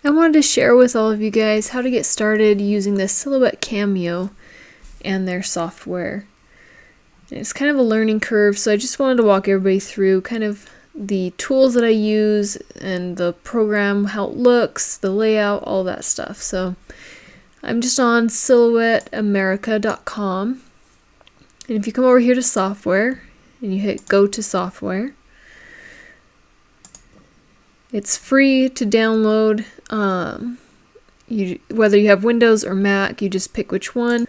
I wanted to share with all of you guys how to get started using this Silhouette Cameo and their software. It's kind of a learning curve, so I just wanted to walk everybody through kind of the tools that I use and the program, how it looks, the layout, all that stuff. So I'm just on silhouetteamerica.com, and if you come over here to software and you hit go to software, it's free to download. Whether you have Windows or Mac, you just pick which one.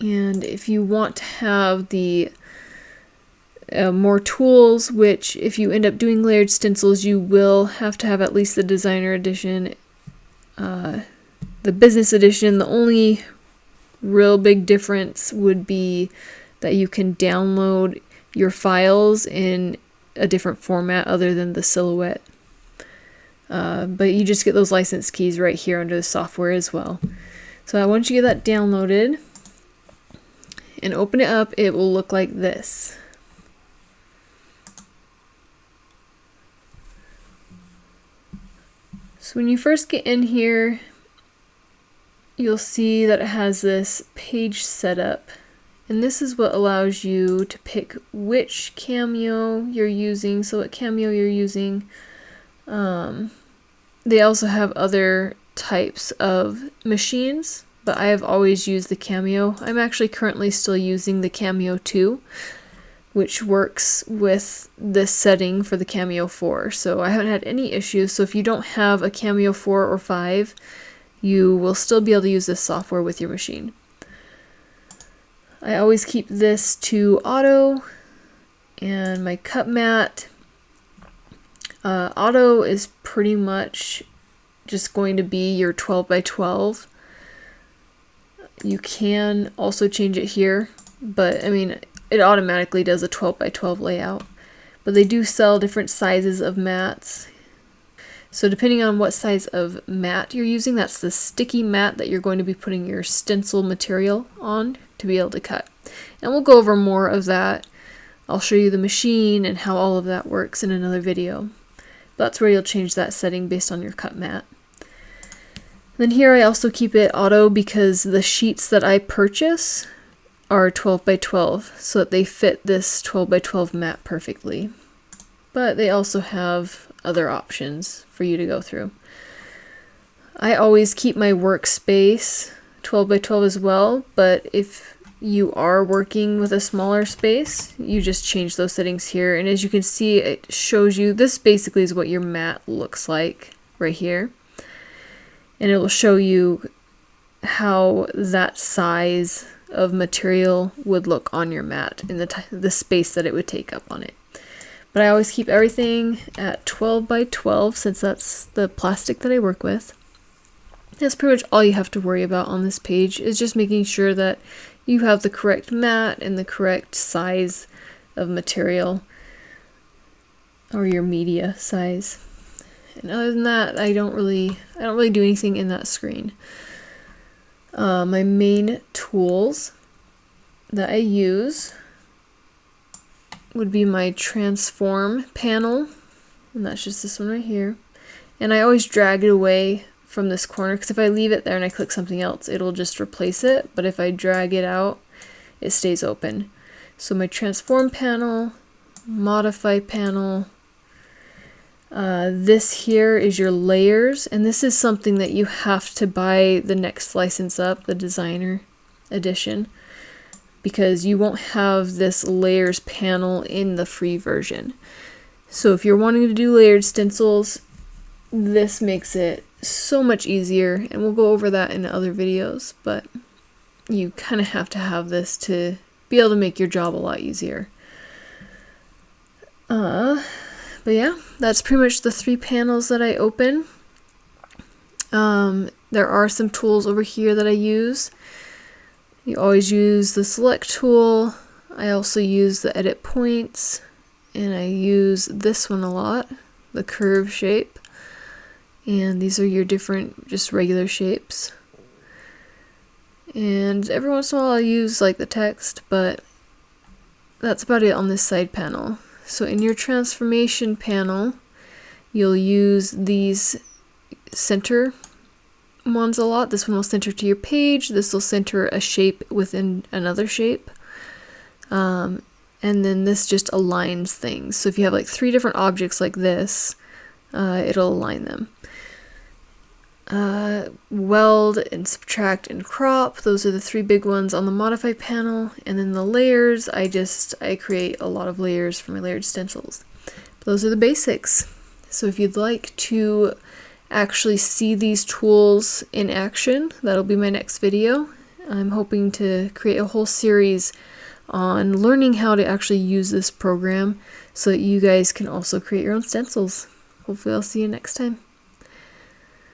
And if you want to have the more tools, which if you end up doing layered stencils, you will have to have at least the designer edition. The business edition, the only real big difference would be that you can download your files in a different format other than the Silhouette. But you just get those license keys right here under the software as well. So once you get that downloaded and open it up, it will look like this. So when you first get in here, you'll see that it has this page setup, and this is what allows you to pick which Cameo you're using, so what Cameo you're using. They also have other types of machines, but I have always used the Cameo. I'm actually currently still using the Cameo 2, which works with this setting for the Cameo 4, so I haven't had any issues. So if you don't have a Cameo 4 or 5, you will still be able to use this software with your machine. I always keep this to auto, and my cut mat. Auto is pretty much just going to be your 12 by 12. You can also change it here, but I mean, it automatically does a 12 by 12 layout. But they do sell different sizes of mats. So depending on what size of mat you're using, that's the sticky mat that you're going to be putting your stencil material on to be able to cut. And we'll go over more of that. I'll show you the machine and how all of that works in another video. That's where you'll change that setting based on your cut mat. Then here I also keep it auto because the sheets that I purchase are 12 by 12, so that they fit this 12 by 12 mat perfectly. But they also have other options for you to go through. I always keep my workspace 12 by 12 as well, but if you are working with a smaller space, you just change those settings here. And as you can see, it shows you, this basically is what your mat looks like right here. And it will show you how that size of material would look on your mat in the space that it would take up on it. But I always keep everything at 12 by 12 since that's the plastic that I work with. That's pretty much all you have to worry about on this page, is just making sure that you have the correct mat and the correct size of material, or your media size. And other than that, I don't really do anything in that screen. My main tools that I use would be my transform panel, and that's just this one right here. And I always drag it away from this corner, because if I leave it there and I click something else, it'll just replace it. But if I drag it out, it stays open. So my transform panel, modify panel, this here is your layers, and this is something that you have to buy the next license up, the designer edition, because you won't have this layers panel in the free version. So if you're wanting to do layered stencils, this makes it so much easier, and we'll go over that in other videos, but you kind of have to have this to be able to make your job a lot easier. But yeah, that's pretty much the 3 panels that I open. There are some tools over here that I use. You always use the select tool. I also use the edit points, and I use this one a lot, the curve shape. And these are your different, just regular shapes. And every once in a while I'll use like the text, but that's about it on this side panel. So in your transformation panel, you'll use these center ones a lot. This one will center to your page. This will center a shape within another shape. And then this just aligns things. So if you have like 3 different objects like this, it'll align them. Weld and subtract and crop, those are the 3 big ones on the modify panel. And then the layers, I create a lot of layers for my layered stencils. Those are the basics. So if you'd like to actually see these tools in action, that'll be my next video. I'm hoping to create a whole series on learning how to actually use this program so that you guys can also create your own stencils. Hopefully I'll see you next time.